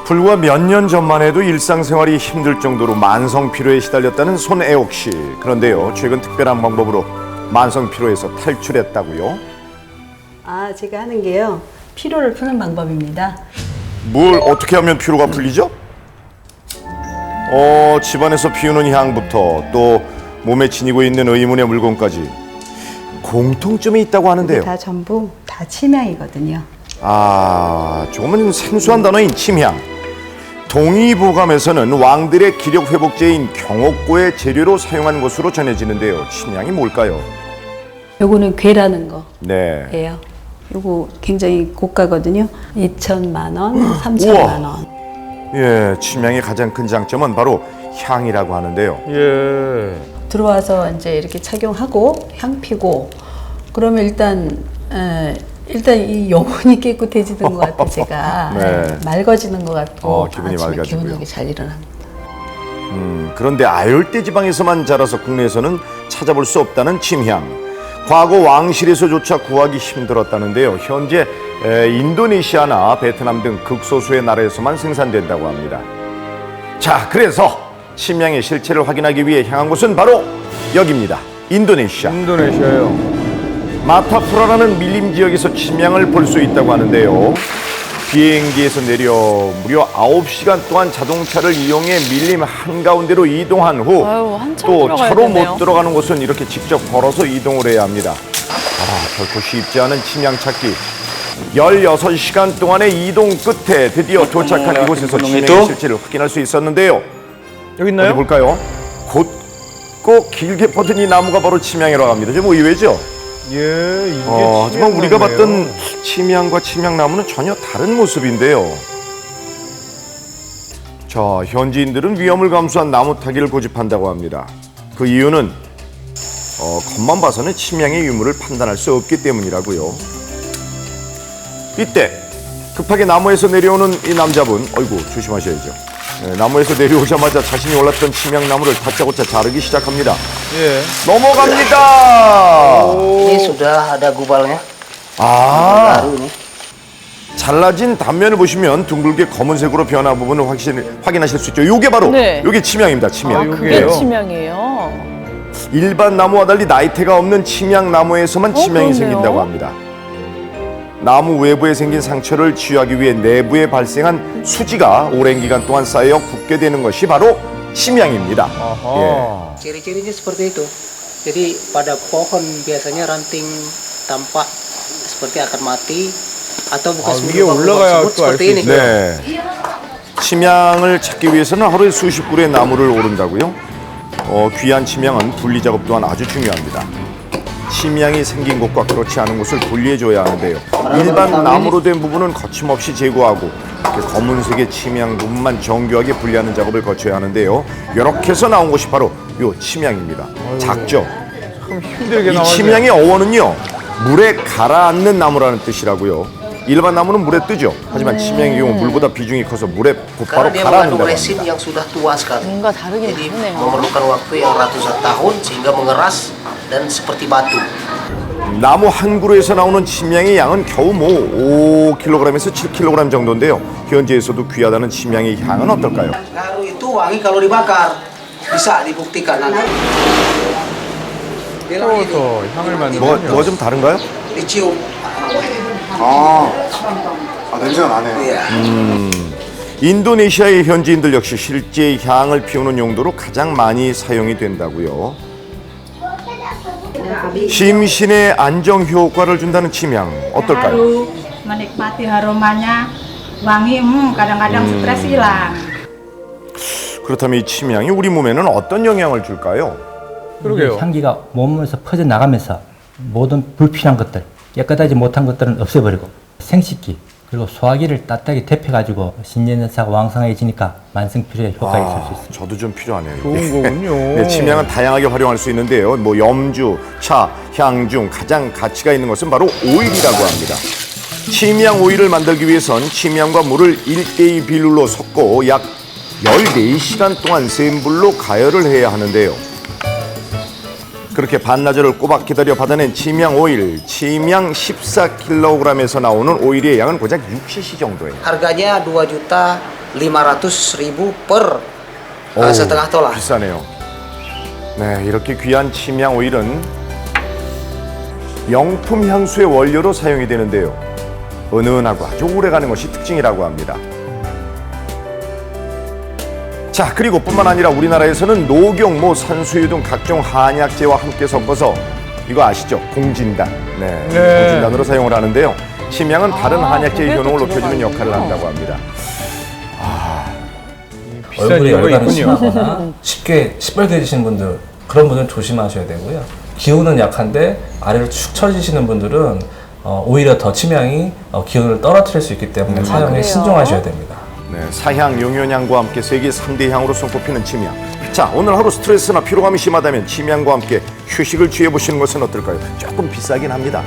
불과 몇 년 전만 해도 일상생활이 힘들 정도로 만성 피로에 시달렸다는 손애옥 씨. 그런데요, 최근 특별한 방법으로 만성 피로에서 탈출했다고요? 제가 하는 게요, 피로를 푸는 방법입니다. 뭘 어떻게 하면 피로가 풀리죠? 집안에서 피우는 향부터 또 몸에 지니고 있는 의문의 물건까지 공통점이 있다고 하는데요. 다 전부 다 침향이거든요. 조금은 생소한 단어인 침향. 동의보감에서는 왕들의 기력 회복제인 경옥고의 재료로 사용한 것으로 전해지는데요. 침향이 뭘까요? 요거는 괴라는 거예요. 네. 요거 굉장히 고가거든요. 2천만 원, 3천만 원. 예, 침향의 가장 큰 장점은 바로 향이라고 하는데요. 예. 들어와서 이제 이렇게 착용하고 향 피고 그러면 일단 이 영혼이 깨끗해지는 것 같아요. 제가 네. 맑아지는 것 같고 기분이 아침에 맑아지고요. 개운하게 잘 일어납니다. 그런데 아열대 지방에서만 자라서 국내에서는 찾아볼 수 없다는 침향. 과거 왕실에서조차 구하기 힘들었다는데요. 현재 인도네시아나 베트남 등 극소수의 나라에서만 생산된다고 합니다. 자, 그래서 침향의 실체를 확인하기 위해 향한 곳은 바로 여기입니다. 인도네시아. 인도네시아요. 마타푸라라는 밀림 지역에서 침향을 볼 수 있다고 하는데요. 비행기에서 내려 무려 9시간 동안 자동차를 이용해 밀림 한가운데로 이동한 후 또 차로 못 들어가는 곳은 이렇게 직접 걸어서 이동을 해야 합니다. 결코 쉽지 않은 침향 찾기. 16시간 동안의 이동 끝에 드디어 도착한 이곳에서 침향의 실체를 확인할 수 있었는데요. 여기 있나요? 어디 볼까요? 곧고 길게 뻗은 이 나무가 바로 침향이라고 합니다. 좀 의외죠? 예, 이게 하지만 우리가 침향나무네요. 봤던 침향과 침향나무는 전혀 다른 모습인데요. 자, 현지인들은 위험을 감수한 나무 타기를 고집한다고 합니다. 그 이유는 겉만 봐서는 침향의 유무를 판단할 수 없기 때문이라고요. 이때 급하게 나무에서 내려오는 이 남자분, 어이구 조심하셔야죠. 나무에서 내려오자마자 자신이 올랐던 침향나무를 다짜고짜 자르기 시작합니다. 예. 넘어갑니다. Ini sudah ada gubalnya. Baru ini. 잘라진 단면을 보시면 둥글게 검은색으로 변한 부분을 확인하실 수 있죠. 이게 바로 이게 침향입니다. 침향. 그게 침향이에요. 일반 나무와 달리 나이테가 없는 침향나무에서만 침향이 생긴다고 합니다. 나무 외부에 생긴 상처를 치유하기 위해 내부에 발생한 수지가 오랜 기간 동안 쌓여 굳게 되는 것이 바로 침향입니다. 아하. Ciri-cirinya seperti itu. Jadi pada pohon biasanya ranting tampak seperti akan mati atau bekas 위에 berubah 올라가야 semut 또 알 수 seperti ini. 있어요. 네. 침향을 찾기 위해서는 하루에 수십 그루의 나무를 오른다고요? 귀한 침향은 분리 작업 또한 아주 중요합니다. 침향이 생긴 곳과 그렇지 않은 곳을 분리해줘야 하는데요. 일반 나무로 된 부분은 거침없이 제거하고 검은색의 침향 부분만 정교하게 분리하는 작업을 거쳐야 하는데요. 이렇게 해서 나온 것이 바로 이 침향입니다. 작죠? 참 힘들게 이 나와요. 침향의 어원은요, 물에 가라앉는 나무라는 뜻이라고요. 일반 나무는 물에 뜨죠. 하지만 침향의 경우 물보다 비중이 커서 물에 곧바로 Karena dia mengandung 가라앉는다고 resin 합니다. yang sudah tua sekali. 뭔가 다르긴 Jadi 다르네요. memerlukan waktu yang ratusan tahun sehingga mengeras dan seperti batu. 나무 한 그루에서 나오는 침향의 양은 겨우 5kg에서 7kg 정도인데요. 현지에서도 귀하다는 침향의 향은 어떨까요? Garu itu wangi kalau dibakar. Bisa dibuktikan nanti. 태워서 향을 만들면 뭐가 좀 다른가요? Dicium. 냄새가 나네요. 인도네시아의 현지인들 역시 실제 향을 피우는 용도로 가장 많이 사용이 된다고요. 심신의 안정 효과를 준다는 침향 어떨까요? Haru, menikmati aromanya, wangi, kadang-kadang stres hilang. 그렇다면 이 침향이 우리 몸에는 어떤 영향을 줄까요? 그러게요. 향기가 몸에서 퍼져나가면서 모든 불필요한 것들, 깨끗하지 못한 것들은 없애버리고 생식기 그리고 소화기를 따뜻하게 데펴가지고 신진대사가 왕성해지니까 만성피로에 효과가 있을 수 있습니다. 저도 좀 필요하네요. 이게. 좋은 거군요. 네, 침향은 다양하게 활용할 수 있는데요. 뭐 염주, 차, 향 중 가장 가치가 있는 것은 바로 오일이라고 합니다. 침향 오일을 만들기 위해선 침향과 물을 1:2 비율로 섞고 약 14시간 동안 센 불로 가열을 해야 하는데요. 그렇게 반나절을 꼬박 기다려 받아낸 침향 오일, 침향 14kg에서 나오는 오일의 양은 고작 6cc 정도예요. Harganya 2 juta 500.000 per 어우, setengah tola. 비싸네요. 네, 이렇게 귀한 침향 오일은 명품 향수의 원료로 사용이 되는데요. 은은하고 아주 오래가는 것이 특징이라고 합니다. 자, 그리고 뿐만 아니라 우리나라에서는 녹용, 산수유 등 각종 한약재와 함께 섞어서 이거 아시죠? 공진단. 네, 공진단으로 사용을 하는데요. 침향은 다른 한약재의 효능을 높여주는 역할을 한다고 합니다. 비싼 얼굴에 이유가 열감이 있군요. 심하거나 쉽게 시뻘개지시는 분들, 그런 분들은 조심하셔야 되고요. 기운은 약한데 아래로 축 처지시는 분들은 오히려 더 침향이 기운을 떨어뜨릴 수 있기 때문에 사용에 그래요? 신중하셔야 됩니다. 네, 사향, 용연향과 함께 세계 3대 향으로 손꼽히는 침향. 자, 오늘 하루 스트레스나 피로감이 심하다면 침향과 함께 휴식을 취해보시는 것은 어떨까요? 조금 비싸긴 합니다.